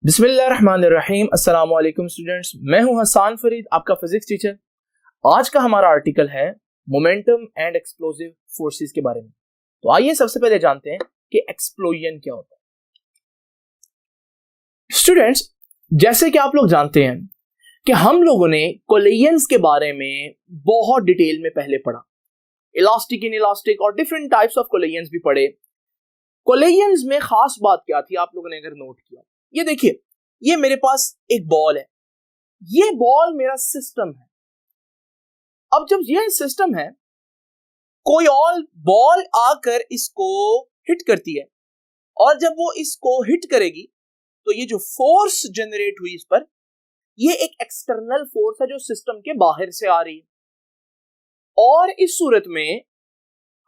बिस्मिल्लाहिर्रहमानिर्रहीम। अस्सलाम वालेकुम स्टूडेंट्स, मैं हूं हसान फरीद, आपका फिजिक्स टीचर। आज का हमारा आर्टिकल है मोमेंटम एंड एक्सप्लोसिव फोर्सेस के बारे में। तो आइए सबसे पहले जानते हैं कि एक्सप्लोजन क्या होता है। स्टूडेंट्स, जैसे कि आप लोग जानते हैं कि हम लोगों ने कोलिजन्स के बारे में बहुत डिटेल में पहले पढ़ा, इलास्टिक, इन इलास्टिक और डिफरेंट टाइप्स ऑफ कोलिजन्स भी पढ़े। कोलिजन्स में खास बात क्या थी, आप लोगों ने अगर नोट किया, ये देखिए, ये मेरे पास एक बॉल है, ये बॉल मेरा सिस्टम है। अब जब ये सिस्टम है, कोई और बॉल आकर इसको हिट करती है, और जब वो इसको हिट करेगी तो ये जो फोर्स जनरेट हुई इस पर, ये एक एक्सटर्नल फोर्स है जो सिस्टम के बाहर से आ रही है। और इस सूरत में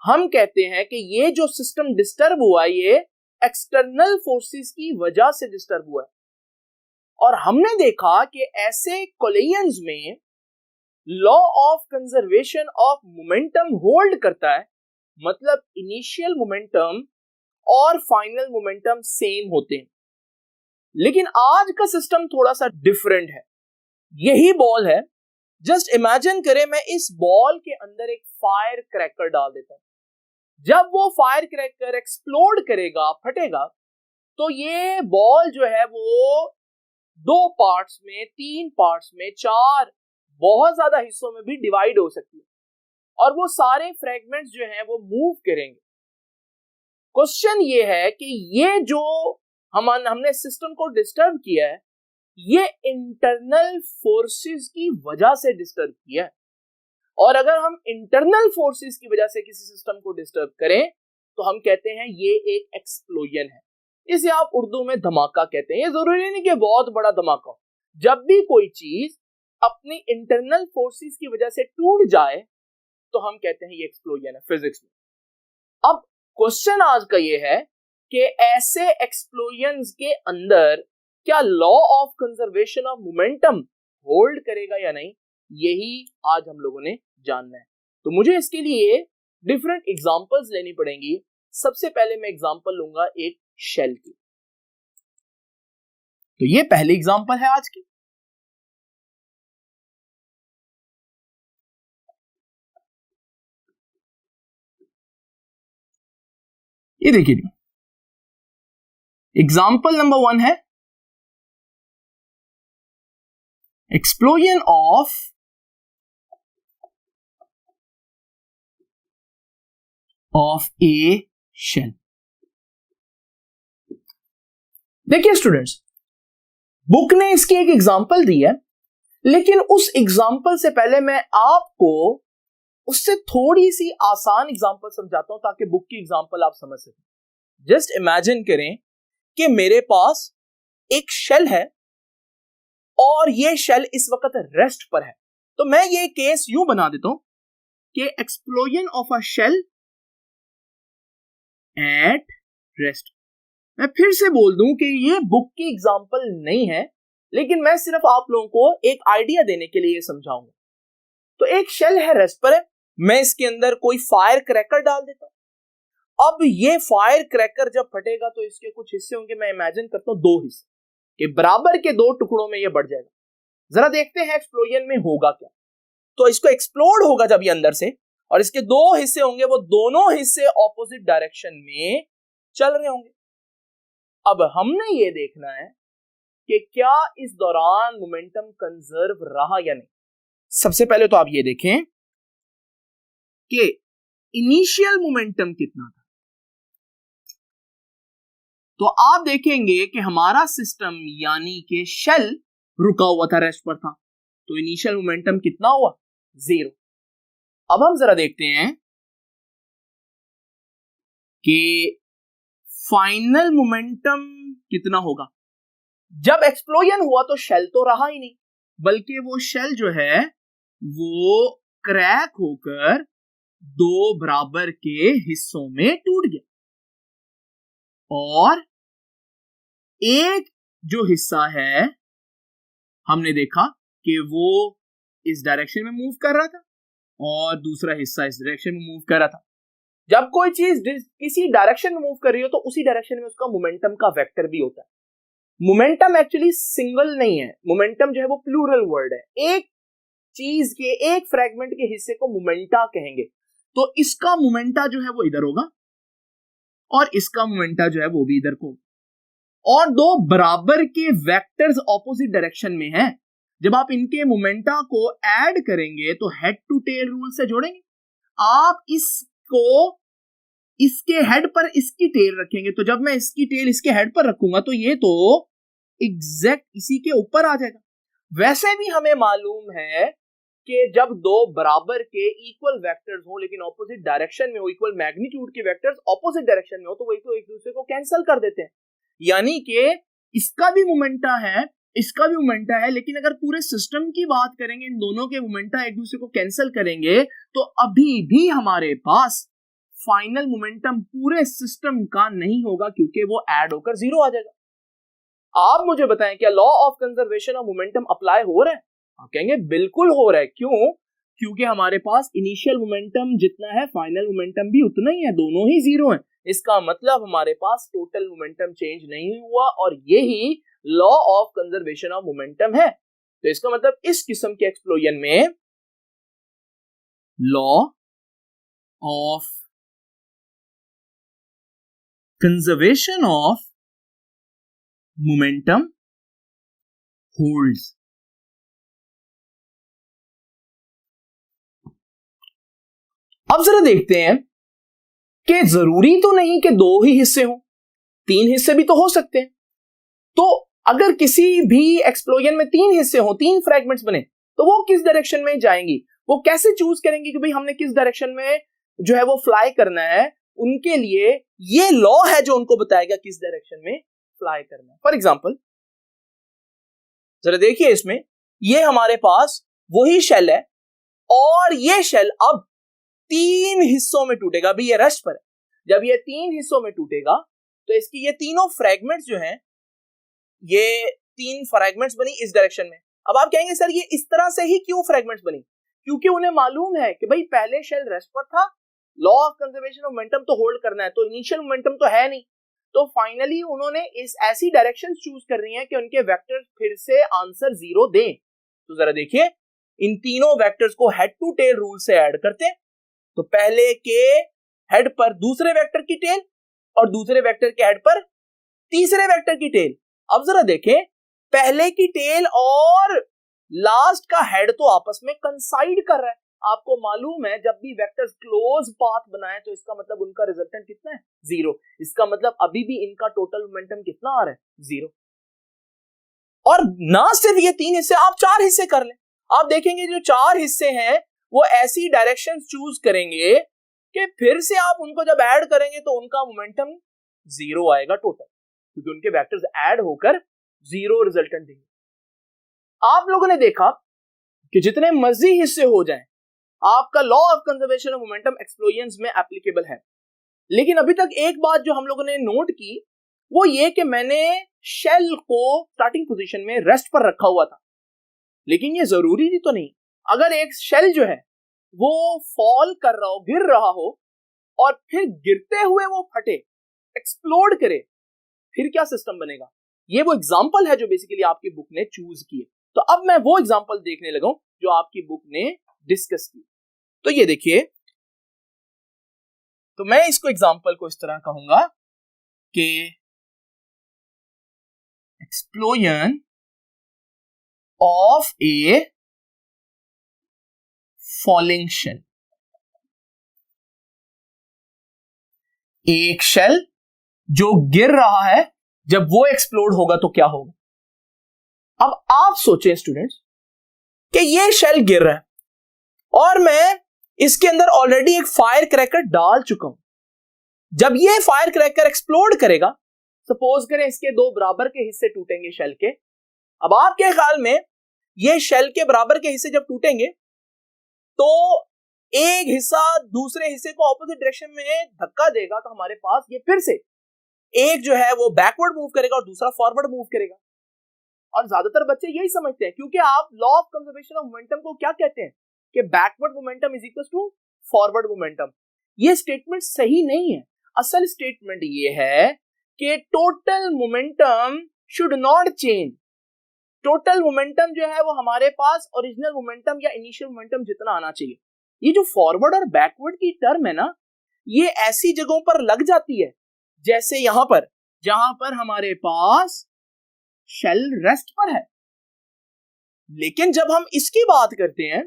हम कहते हैं कि ये जो सिस्टम डिस्टर्ब हुआ है, ये एक्सटर्नल फोर्सेस की वजह से डिस्टर्ब हुआ है। और हमने देखा कि ऐसे कोलिजन्स में law of conservation of momentum hold करता है, मतलब इनिशियल मोमेंटम और फाइनल मोमेंटम सेम होते हैं। लेकिन आज का सिस्टम थोड़ा सा डिफरेंट है। यही बॉल है, जस्ट इमेजिन करें मैं इस बॉल के अंदर एक फायर क्रैकर डाल देता हूं। जब वो फायर क्रैकर एक्सप्लोड करेगा, फटेगा, तो ये बॉल जो है वो 2 पार्ट्स में, 3 पार्ट्स में, 4, बहुत ज्यादा हिस्सों में भी डिवाइड हो सकती है, और वो सारे फ्रेगमेंट्स जो हैं वो मूव करेंगे। क्वेश्चन ये है कि ये जो हमने सिस्टम को डिस्टर्ब किया है, ये इंटरनल फोर्सेस की वजह से डिस्टर्ब किया है। और अगर हम इंटरनल फोर्सेस की वजह से किसी सिस्टम को डिस्टर्ब करें तो हम कहते हैं ये एक एक्सप्लोजन है। इसे आप उर्दू में धमाका कहते हैं। ये जरूरी नहीं कि बहुत बड़ा धमाका हो। जब भी कोई चीज अपनी इंटरनल फोर्सेस की वजह से टूट जाए तो हम कहते हैं ये एक्सप्लोजन है फिजिक्स में। अब क्वेश्चन आज का ये है कि ऐसे एक्सप्लोजन्स के अंदर क्या law of conservation of momentum hold करेगा या नहीं, यही आज हम लोगों ने जानना है। तो मुझे इसके लिए डिफरेंट एग्जांपल्स लेनी पड़ेंगी। सबसे पहले मैं एग्जांपल लूंगा एक शेल की। तो ये पहली एग्जांपल है आज की। ये देखिए, एग्जांपल नंबर 1 है एक्सप्लोजन ऑफ ए शेल। देखिए स्टूडेंट्स, बुक ने इसकी एक एग्जांपल दी है, लेकिन उस एग्जांपल से पहले मैं आपको उससे थोड़ी सी आसान एग्जांपल समझाता हूं ताकि बुक की एग्जांपल आप समझ सकें। जस्ट इमेजिन करें कि मेरे पास एक शेल है और ये शेल इस वक्त रेस्ट पर है। तो मैं ये केस यूं बना देता हूं कि explosion of a shell at rest. मैं फिर से बोल दूं कि ये बुक की एग्जांपल नहीं है, लेकिन मैं सिर्फ आप लोगों को एक आइडिया देने के लिए ये समझाऊंगा। तो एक शेल है, रेस्ट पर है, मैं इसके अंदर कोई फायर क्रैकर डाल देता हूं। अब ये फायर क्रैकर जब फटेगा तो इसके कुछ हिस्से होंगे, मैं इमेजिन करता हूं 2 हिस्से कि बराबर के 2 टुकड़ों में ये बढ़ जाएगा। जरा देखते हैं एक्सप्लोजन में होगा क्या। तो इसको एक्सप्लोड होगा जब ये अंदर से, और इसके 2 हिस्से होंगे, वो दोनों हिस्से ऑपोजिट डायरेक्शन में चल रहे होंगे। अब हमने ये देखना है कि क्या इस दौरान मोमेंटम कंजर्व रहा या नहीं। सबसे पहले तो आप ये देखें कि इनिशियल मोमेंटम कितना था। तो आप देखेंगे कि हमारा सिस्टम यानी कि शेल रुका हुआ था, रेस्ट पर था, तो इनिशियल मोमेंटम कितना हुआ, 0। अब हम जरा देखते हैं कि फाइनल मोमेंटम कितना होगा। जब एक्सप्लोजन हुआ तो शेल तो रहा ही नहीं, बल्कि वो शेल जो है वो क्रैक होकर 2 बराबर के हिस्सों में टूट गया, और एक जो हिस्सा है हमने देखा कि वो इस डायरेक्शन में मूव कर रहा था और दूसरा हिस्सा इस डायरेक्शन में मूव कर रहा था। जब कोई चीज किसी डायरेक्शन में मूव कर रही हो तो उसी डायरेक्शन में उसका मोमेंटम का वेक्टर भी होता है। मोमेंटम एक्चुअली सिंगल नहीं है, मोमेंटम जो है वो प्लूरल वर्ड है, एक चीज के एक फ्रैगमेंट के हिस्से को मोमेंटा कहेंगे। तो इसका मोमेंटा जो है वो इधर होगा और इसका मोमेंटा जो है वो भी इधर को, और दो बराबर के वेक्टर्स ऑपोजिट डायरेक्शन में हैं। जब आप इनके मोमेंटा को ऐड करेंगे तो हेड टू टेल रूल से जोड़ेंगे। आप इसको इसके हेड पर इसकी टेल रखेंगे, तो जब मैं इसकी टेल इसके हेड पर रखूंगा तो ये तो एग्जैक्ट इसी के ऊपर आ जाएगा। वैसे भी हमें मालूम है कि जब दो बराबर के इक्वल वेक्टर्स हो लेकिन ऑपोजिट डायरेक्शन में हो, इक्वल मैग्नीट्यूड के वेक्टर्स ऑपोजिट डायरेक्शन में हो, तो वही तो एक दूसरे को कैंसिल कर देते हैं। यानी कि इसका भी मोमेंटा है, इसका भी मोमेंटा है, लेकिन अगर पूरे सिस्टम की बात करेंगे, इन दोनों के मोमेंटा एक दूसरे को कैंसिल करेंगे तो अभी भी हमारे पास फाइनल मोमेंटम पूरे सिस्टम का नहीं होगा, क्योंकि वो ऐड होकर जीरो आ जाएगा। आप मुझे बताएं, क्या law of conservation of momentum apply हो रहा है? आप कहेंगे बिल्कुल हो रहा है। क्यों? क्योंकि हमारे पास इनिशियल मोमेंटम जितना है फाइनल मोमेंटम भी उतना ही है, दोनों ही जीरो हैं। इसका मतलब हमारे पास टोटल मोमेंटम चेंज नहीं हुआ, और यही law of conservation of momentum है। तो इसका मतलब इस किस्म के एक्सप्लोजन में law of conservation of momentum holds. अब जरा देखते हैं कि जरूरी तो नहीं कि दो ही हिस्से हों, तीन हिस्से भी तो हो सकते हैं। तो अगर किसी भी एक्सप्लोजन में तीन हिस्से हों, तीन फ्रैगमेंट्स बने, तो वो किस डायरेक्शन में जाएंगी? वो कैसे चूज करेंगी कि भाई हमने किस डायरेक्शन में जो है वो फ्लाई करना है? उनके लिए ये लॉ है जो उनको बताएगा किस डायरेक्शन में फ्लाई करना है। फॉर एग्जाम्पल जरा देखिए, इसमें ये हमारे पास वही शेल है और ये शेल अब तीन हिस्सों में टूटेगा। अभी ये रेस्ट पर है, जब ये तीन हिस्सों में टूटेगा तो इसकी ये तीनों फ्रैगमेंट्स जो हैं, ये तीन फ्रैगमेंट्स बनी इस डायरेक्शन में। अब आप कहेंगे सर ये इस तरह से ही क्यों फ्रैगमेंट्स बनी? क्योंकि उन्हें मालूम है कि भाई पहले शेल रेस्ट पर था, law of conservation of momentum तो होल्ड करना है, तो इनिशियल मोमेंटम तो है नहीं, तो फाइनली उन्होंने इस ऐसी डायरेक्शन चूज कर रही है कि उनके वेक्टर्स फिर से आंसर जीरो दें। तो जरा देखिए, इन तीनों वेक्टर्स को हेड टू टेल रूल से ऐड करते हैं। तो पहले के हेड पर दूसरे वेक्टर की टेल और दूसरे वेक्टर के हेड पर तीसरे वेक्टर की टेल। अब जरा देखें, पहले की टेल और लास्ट का हेड तो आपस में कंसाइड कर रहा है। आपको मालूम है जब भी वेक्टर्स क्लोज पाथ बनाए तो इसका मतलब उनका रिजल्टेंट कितना है? जीरो। इसका मतलब अभी भी इनका टोटल मोमेंटम कितना आ रहा है? जीरो। और ना सिर्फ ये तीन हिस्से, आप चार हिस्से कर लें। आप देखेंगे जो चार हिस्से हैं वो ऐसी डायरेक्शन चूज करेंगे कि फिर से आप उनको जब ऐड करेंगे तो उनका मोमेंटम जीरो आएगा टोटल, क्योंकि उनके वेक्टर्स ऐड होकर जीरो रिजल्टेंट देंगे। आप लोगों ने देखा कि जितने मर्जी हिस्से हो जाएं, आपका law of conservation of momentum explosions में एप्लीकेबल है। लेकिन अभी तक एक बात जो हम लोगों ने नोट की वो ये कि मैंने शेल को स्टार्टिंग पोजीशन में रेस्ट पर रखा हुआ था, लेकिन ये जरूरी भी तो नहीं। अगर एक शेल जो है वो फॉल कर रहा हो, गिर रहा हो, और फिर गिरते हुए वो फटे, एक्सप्लोड करे, फिर क्या सिस्टम बनेगा? ये वो एग्जांपल है जो बेसिकली आपकी बुक ने चूज की है। तो अब मैं वो एग्जांपल देखने लगा हूं जो आपकी बुक ने डिस्कस की। तो ये देखिए, तो मैं इसको एग्जांपल को इस तरह कहूंगा कि explosion of a falling shell. एक शेल जो गिर रहा है, जब वो एक्सप्लोड होगा तो क्या होगा? अब आप सोचें स्टूडेंट्स कि ये शेल गिर रहा है और मैं इसके अंदर ऑलरेडी एक फायर क्रैकर डाल चुका हूं। जब ये फायर क्रैकर एक्सप्लोड करेगा, सपोज करें इसके दो बराबर के हिस्से टूटेंगे शेल के। अब आपके ख्याल में ये शेल के बराबर के हिस्से जब टूटेंगे तो एक हिस्सा दूसरे हिस्से को ऑपोजिट डायरेक्शन में धक्का देगा, तो हमारे पास ये फिर से एक जो है वो बैकवर्ड मूव करेगा और दूसरा फॉरवर्ड मूव करेगा। और ज्यादातर बच्चे यही समझते हैं, क्योंकि आप law of conservation of momentum को क्या कहते हैं कि backward momentum is equal to forward momentum. ये स्टेटमेंट सही नहीं है। असल स्टेटमेंट ये है कि total momentum should not change. Total momentum जो है वो हमारे पास ओरिजिनल मोमेंटम या इनिशियल मोमेंटम जितना आना चाहिए। ये जो फॉरवर्ड और बैकवर्ड की टर्म है ना, ये ऐसी जगहों पर लग जाती है जैसे यहां पर, जहां पर हमारे पास शेल रेस्ट पर है। लेकिन जब हम इसकी बात करते हैं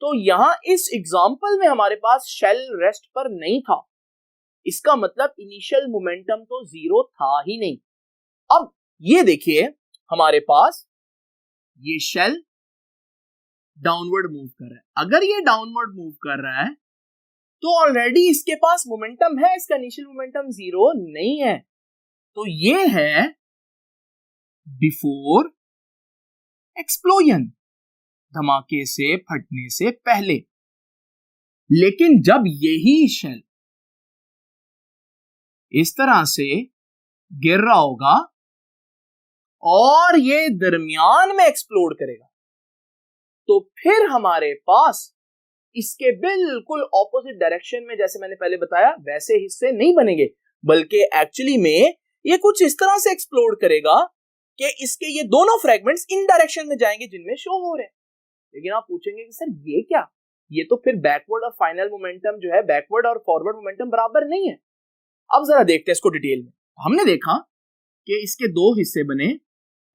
तो यहां इस एग्जांपल में हमारे पास शेल रेस्ट पर नहीं था। इसका मतलब इनिशियल मोमेंटम तो जीरो था ही नहीं। अब ये देखिए, हमारे पास ये शेल डाउनवर्ड मूव कर रहा है। अगर ये डाउनवर्ड मूव कर रहा है तो ऑलरेडी इसके पास मोमेंटम है, इसका इनिशियल मोमेंटम जीरो नहीं है। तो ये है बिफोर एक्सप्लोजन, धमाके से फटने से पहले। लेकिन जब यही शेल इस तरह से गिर रहा होगा और ये दरमियान में एक्सप्लोड करेगा, तो फिर हमारे पास इसके बिल्कुल ऑपोजिट डायरेक्शन में, जैसे मैंने पहले बताया, वैसे हिस्से नहीं बनेंगे, बल्कि एक्चुअली में ये कुछ इस तरह से एक्सप्लोड करेगा कि इसके ये दोनों फ्रैगमेंट्स इन डायरेक्शन में जाएंगे जिनमें शो हो रहे हैं। लेकिन आप पूछेंगे कि सर ये क्या, ये तो फिर बैकवर्ड और फाइनल मोमेंटम जो है, बैकवर्ड और फॉरवर्ड मोमेंटम बराबर नहीं है। अब जरा देखते हैं इसको डिटेल में। हमने देखा कि इसके दो हिस्से बने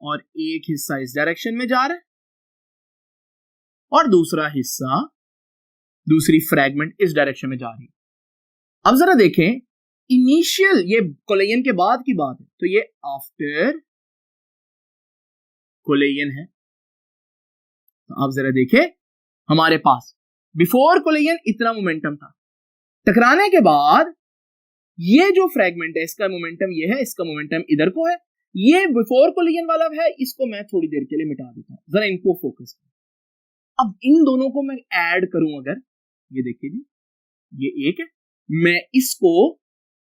और एक हिस्सा इस डायरेक्शन में जा रहा है और दूसरा हिस्सा, दूसरी फ्रैगमेंट इस डायरेक्शन में जा रही है। अब जरा देखें, इनिशियल, ये कोलेजन के बाद की बात है, तो ये आफ्टर कोलेजन है। तो आप जरा देखें, हमारे पास बिफोर कोलेजन इतना मोमेंटम था, टकराने के बाद ये जो फ्रैगमेंट है इसका मोमेंटम ये है, इसका मोमेंटम इधर को है, ये बिफोर कोलिजन वाला है, इसको मैं थोड़ी देर के लिए मिटा देता हूं, जरा इनको फोकस करें। अब इन दोनों को मैं ऐड करूं, अगर ये देखिए जी, ये एक है, मैं इसको,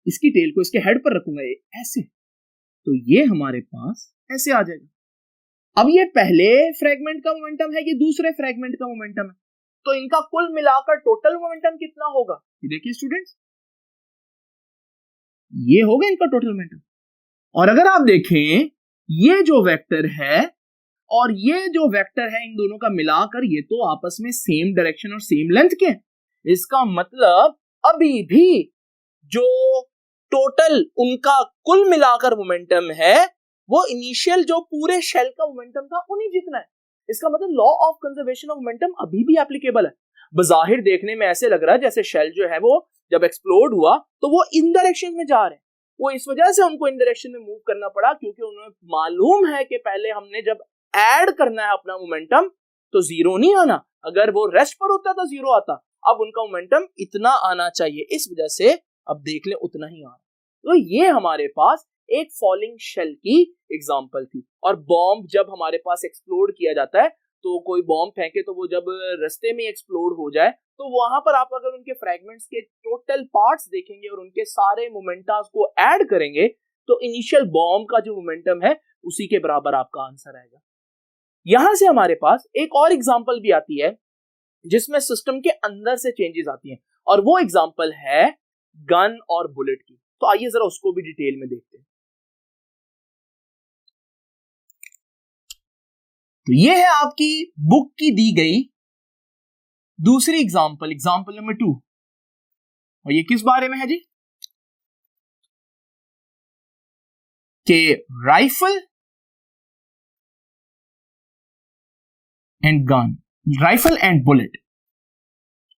इसकी टेल को इसके हेड पर रखूंगा ऐसे, तो ये हमारे पास ऐसे आ जाएगा। अब ये पहले फ्रैगमेंट का मोमेंटम है, ये दूसरे फ्रैगमेंट का मोमेंटम है, तो इनका कुल मिलाकर टोटल मोमेंटम कितना होगा? ये देखिए स्टूडेंट्स, ये होगा इनका टोटल मोमेंटम। और अगर आप देखें, ये जो वेक्टर है और ये जो वेक्टर है, इन दोनों का मिलाकर ये तो आपस में सेम डायरेक्शन और सेम लेंथ के हैं। इसका मतलब अभी भी जो टोटल उनका कुल मिलाकर मोमेंटम है वो इनिशियल जो पूरे शेल का मोमेंटम था उन्हीं जितना है। इसका मतलब law of conservation of momentum अभी भी एप्लीकेबल है। बजाहिर देखने में ऐसे लग रहा है जैसे शेल जो है वो जब एक्सप्लोड हुआ तो वो इन डायरेक्शन में जा रहे हैं, वो इस वजह से उनको इन डायरेक्शन में मूव करना पड़ा क्योंकि उन्हें मालूम है कि पहले हमने जब ऐड करना है अपना मोमेंटम तो जीरो नहीं आना, अगर वो रेस्ट पर होता तो जीरो आता, अब उनका मोमेंटम इतना आना चाहिए, इस वजह से अब देख लें उतना ही आना। तो ये हमारे पास एक फॉलिंग शेल की एग्जांपल थी। और बॉम्ब जब हमारे पास एक्सप्लोड किया जाता है तो कोई बॉम्ब फेंके तो वो जब रास्ते में एक्सप्लोड हो जाए तो वहां पर आप अगर उनके फ्रैगमेंट्स के टोटल पार्ट्स देखेंगे और उनके सारे मोमेंटम्स को ऐड करेंगे तो इनिशियल बॉम्ब का जो मोमेंटम है उसी के बराबर आपका आंसर आएगा। यहां से हमारे पास एक और एग्जांपल भी आती है जिसमें सिस्टम के अंदर से चेंजेस आती हैं और वो एग्जांपल है गन और बुलेट की। तो आइए जरा उसको भी डिटेल में देखते हैं। तो ये है आपकी बुक की दी गई दूसरी एग्जांपल, एग्जांपल नंबर 2, और ये किस बारे में है जी? कि rifle and gun, rifle and bullet,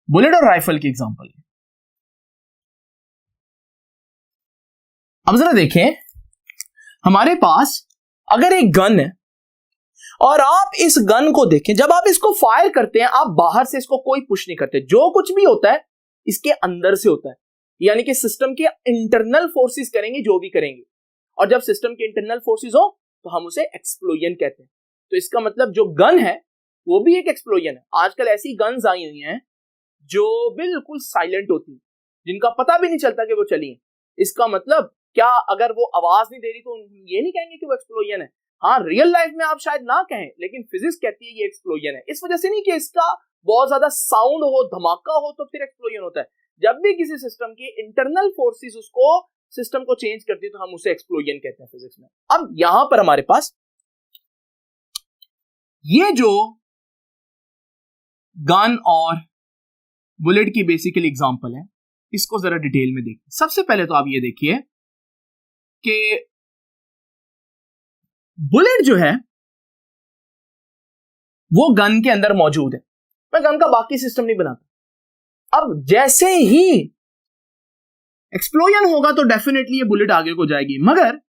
bullet और राइफल की एग्जांपल है। अब जरा देखें, हमारे पास अगर एक गन है और आप इस गन को देखें, जब आप इसको फायर करते हैं आप बाहर से इसको कोई पुश नहीं करते, जो कुछ भी होता है इसके अंदर से होता है, यानी कि सिस्टम के इंटरनल फोर्सेस करेंगे जो भी करेंगे, और जब सिस्टम के इंटरनल फोर्सेस हो तो हम उसे एक्सप्लोजन कहते हैं। तो इसका मतलब जो गन है वो भी एक एक्सप्लोजन है। आजकल ऐसी गन्स आई हुई हैं जो बिल्कुल साइलेंट होती हैं, जिनका पता भी नहीं चलता कि वो चली हैं। इसका मतलब क्या, अगर वो आवाज नहीं दे रही तो ये नहीं कहेंगे कि वो एक्सप्लोजन है। हाँ, रियल लाइफ में आप शायद ना कहें, लेकिन फिजिक्स कहती है ये एक्सप्लोजन है। इस वजह से नहीं कि इसका बहुत ज्यादा साउंड हो, धमाका हो तो फिर एक्सप्लोजन होता है। जब भी किसी सिस्टम की इंटरनल फोर्सेस उसको सिस्टम को चेंज करती है तो हम उसे एक्सप्लोजन कहते हैं फिजिक्स में। अब यहां पर हमारे पास ये जो गन और बुलेट की बेसिकली एग्जांपल है, इसको जरा डिटेल में देखिए। सबसे पहले तो आप ये देखिए कि बुलेट जो है वो गन के अंदर मौजूद है। मैं गन का बाकी सिस्टम नहीं बनाता। अब जैसे ही एक्सप्लोजन होगा तो डेफिनेटली ये बुलेट आगे को जाएगी, मगर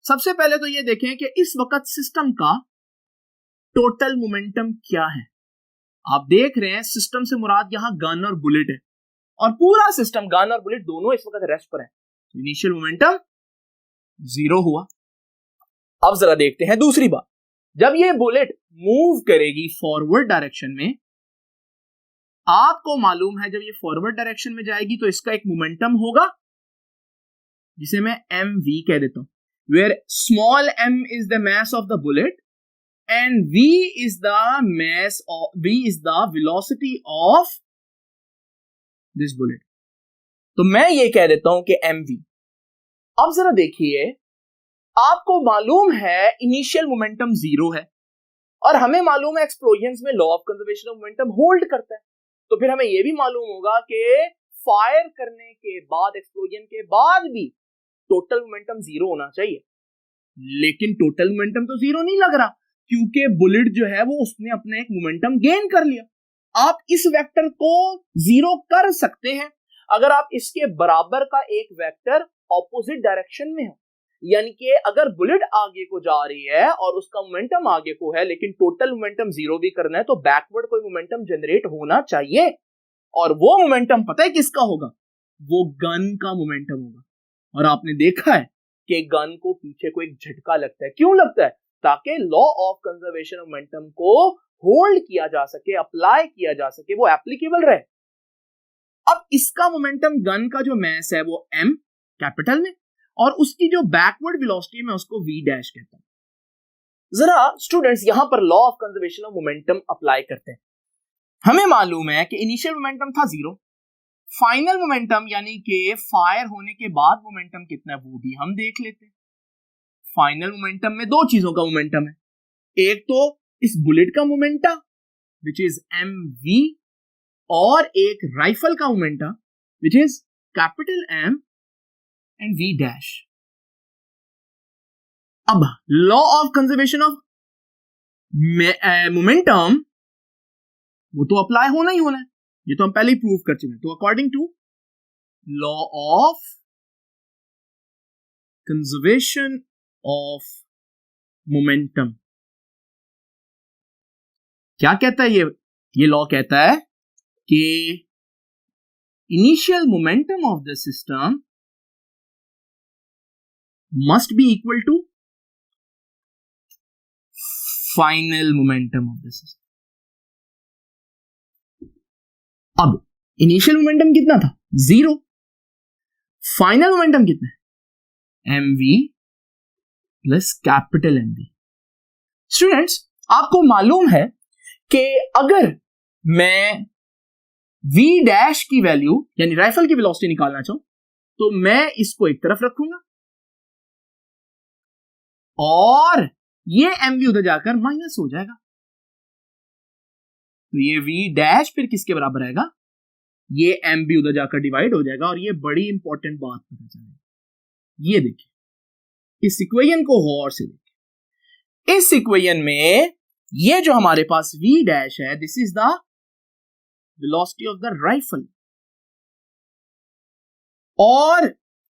सबसे पहले तो ये देखें कि इस वक्त सिस्टम का टोटल मोमेंटम क्या है। आप देख रहे हैं सिस्टम से मुराद यहां गन और बुलेट है, और पूरा सिस्टम गन और बुलेट दोनों इस वक्त रेस्ट पर है। इनिशियल मोमेंटम 0 हुआ। अब जरा देखते हैं दूसरी बात, जब ये बुलेट मूव करेगी फॉरवर्ड डायरेक्शन में, आपको मालूम है जब ये फॉरवर्ड डायरेक्शन में जाएगी तो इसका एक मोमेंटम होगा जिसे मैं mv कह देता हूं, where small m is the mass of the bullet and v is the velocity of this bullet. तो मैं ये कह देता हूं कि mv। अब जरा देखिए, आपको मालूम है इनिशियल मोमेंटम 0 है और हमें मालूम है एक्सप्लोजन में law of conservation of momentum hold करता है, तो फिर हमें यह भी मालूम होगा कि फायर करने के बाद, एक्सप्लोजन के बाद भी टोटल मोमेंटम 0 होना चाहिए। लेकिन टोटल मोमेंटम तो 0 नहीं लग रहा, क्योंकि बुलेट जो है वो उसने अपने एक मोमेंटम गेन कर लिया। आप इस वेक्टर को 0 कर सकते हैं अगर आप इसके बराबर का एक वेक्टर ऑपोजिट डायरेक्शन में हो, यानी कि अगर बुलेट आगे को जा रही है और उसका मोमेंटम आगे को है लेकिन टोटल मोमेंटम 0 भी करना है, तो बैकवर्ड कोई मोमेंटम जनरेट होना चाहिए, और वो मोमेंटम पता है किसका होगा? वो गन का मोमेंटम होगा। और आपने देखा है कि गन को पीछे को एक झटका लगता है। क्यों लगता है? ताकि law of conservation of momentum को होल्ड किया जा सके, अप्लाई किया जा सके, वो एप्लीकेबल रहे। अब इसका मोमेंटम गन का जो मास है वो m कैपिटल में, और उसकी जो बैकवर्ड वेलोसिटी है मैं उसको v डैश कहता हूं। जरा स्टूडेंट्स यहां पर law of conservation of momentum apply करते हैं। हमें मालूम है कि इनिशियल मोमेंटम था 0, फाइनल मोमेंटम यानी कि फायर होने के बाद मोमेंटम कितना है वो भी हम देख लेते हैं। फाइनल मोमेंटम में 2 चीजों का मोमेंटम है, एक तो इस बुलेट का मोमेंटा विच इज mv, और एक राइफल का momenta which is capital M and v dash. अब law of conservation of momentum वो तो अप्लाई होना ही होना है, ये तो हम पहले ही प्रूव कर चुके हैं। तो according to law of conservation of momentum क्या कहता है ये लॉ कहता है कि initial momentum of the system must be equal to final momentum of the system. अब इनिशियल मोमेंटम कितना था? 0। फाइनल मोमेंटम कितना है? mv plus capital mv। Students आपको मालूम है कि अगर मैं v डैश की वैल्यू यानी राइफल की वेलोसिटी निकालना चाहूं तो मैं इसको एक तरफ रखूंगा और ये mv उधर जाकर माइनस हो जाएगा, तो ये v डैश फिर किसके बराबर आएगा? ये mv उधर जाकर डिवाइड हो जाएगा। और ये बड़ी इंपॉर्टेंट बात पता चलेगी। ये देखिए इस इक्वेशन को गौर से देखिए। इस इक्वेशन में ये जो हमारे पास v डैश है, this is the velocity of the rifle, और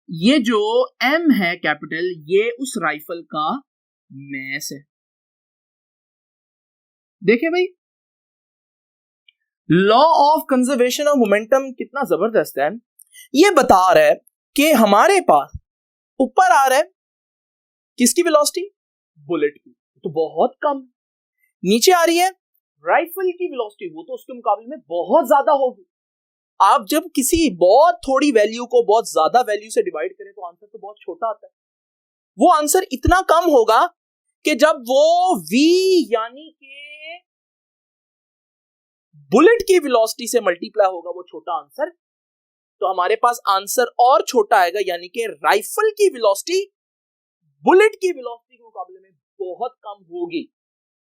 ये जो m है कैपिटल, ये उस राइफल का मास है। देखिए भाई law of conservation of momentum कितना जबरदस्त है। ये बता रहा है कि हमारे पास ऊपर आ रहा है किसकी वेलोसिटी? बुलेट की, तो बहुत कम। नीचे आ रही है राइफल की वेलोसिटी, वो तो उसके मुकाबले में बहुत ज्यादा होगी। आप जब किसी बहुत थोड़ी वैल्यू को बहुत ज्यादा वैल्यू से डिवाइड करें तो आंसर तो बहुत छोटा आता है। वो आंसर इतना कम होगा कि जब वो v यानी कि बुलेट की वेलोसिटी से मल्टीप्लाई होगा वो छोटा आंसर तो हमारे पास आंसर और छोटा आएगा, यानी कि राइफल की वेलोसिटी बुलेट की वेलोसिटी के मुकाबले में बहुत कम होगी।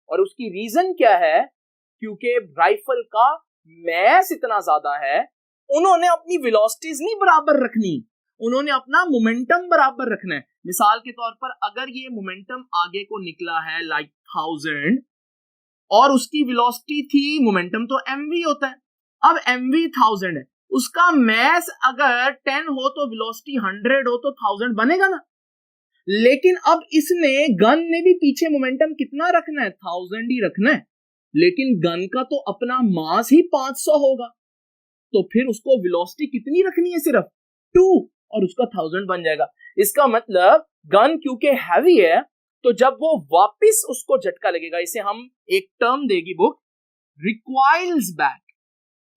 और उसकी रीजन क्या है? क्योंकि राइफल का मैस इतना ज्यादा है, उन्होंने अपनी वेलोसिटीज नहीं बराबर रखनी, उन्होंने अपना मोमेंटम बराबर रखना है। मिसाल के तौर पर अगर ये मोमेंटम आगे को निकला है लाइक 1000 और उसकी वेलोसिटी थी, मोमेंटम तो mv होता है, अब mv 1000 है, उसका मैस अगर 10 हो तो वेलोसिटी 100 हो तो 1000 बनेगा ना। लेकिन अब इसने गन ने भी पीछे मोमेंटम कितना रखना है? 1000 ही रखना है, लेकिन गन का तो अपना मास ही 500 होगा, तो फिर उसको वेलोसिटी कितनी रखनी है? सिर्फ 2, और उसका 1000 बन जाएगा। इसका मतलब गन क्योंकि हैवी है, तो जब वो वापस उसको झटका लगेगा, इसे हम एक टर्म देगी बुक, रिक्वाइल्स बैक।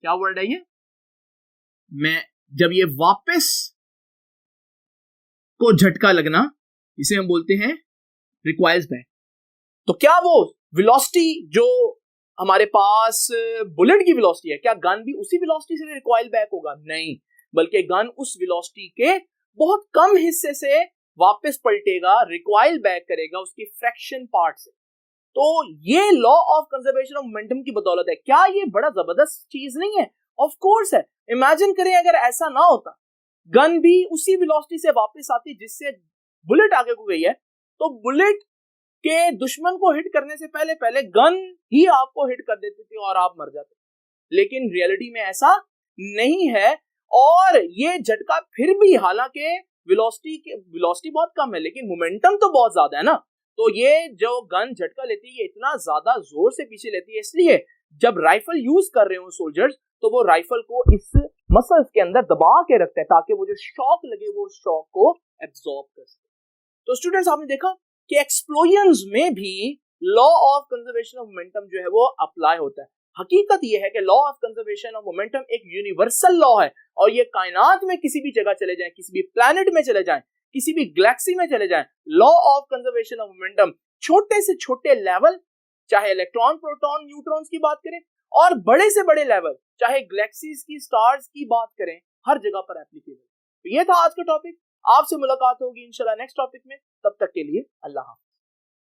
क्या वर्ड है ये? मैं जब ये वापस को झटका लगना, इसे हम बोलते हैं रिक्वायर्स बैक। तो क्या वो वेलोसिटी जो हमारे पास बुलेट की वेलोसिटी है, क्या गन भी उसी वेलोसिटी से रिक्वाइल बैक होगा? नहीं, बल्कि गन उस वेलोसिटी के बहुत कम हिस्से से वापस पलटेगा, रिक्वाइल बैक करेगा उसकी फ्रैक्शन पार्ट से। तो ये law of conservation of momentum की बदौलत है। क्या ये बड़ा जबरदस्त चीज नहीं है? ऑफ कोर्स है। इमेजिन करें अगर ऐसा ना होता, गन भी उसी वेलोसिटी से वापस आती जिससे बुलेट आगे को गई है, तो बुलेट के दुश्मन को हिट करने से पहले पहले गन ही आपको हिट कर देती थी और आप मर जाते। लेकिन रियलिटी में ऐसा नहीं है, और ये झटका फिर भी, हालांकि वेलोसिटी बहुत कम है लेकिन मोमेंटम तो बहुत ज्यादा है ना, तो ये जो गन झटका लेती है ये इतना ज्यादा जोर से पीछे लेती है, इसलिए जब राइफल यूज कर रहे हो सोल्जर्स, तो वो राइफल को इस मसल्स के अंदर दबा के रखते हैं ताकि वो जो शॉक लगे वो शॉक को एब्जॉर्ब कर सके। तो स्टूडेंट्स, आपने देखा कि एक्सप्लोजन्स में भी law of conservation of momentum जो है वो अप्लाई होता है। हकीकत ये है कि law of conservation of momentum एक यूनिवर्सल लॉ है, और ये कायनात में किसी भी जगह चले जाएं, किसी भी प्लैनेट में चले जाएं, किसी भी गैलेक्सी में चले जाएं, law of conservation of momentum छोटे से छोटे लेवल, चाहे इलेक्ट्रॉन, प्रोटॉन, न्यूट्रॉन्स की बात करें, और बड़े से बड़े लेवल, चाहे गैलेक्सीज की, स्टार्स की बात करें, हर जगह पर एप्लीकेबल। तो ये था आज का टॉपिक। आपसे मुलाकात होगी इंशाल्लाह नेक्स्ट टॉपिक में। तब तक के लिए अल्लाह हाफ़िज़।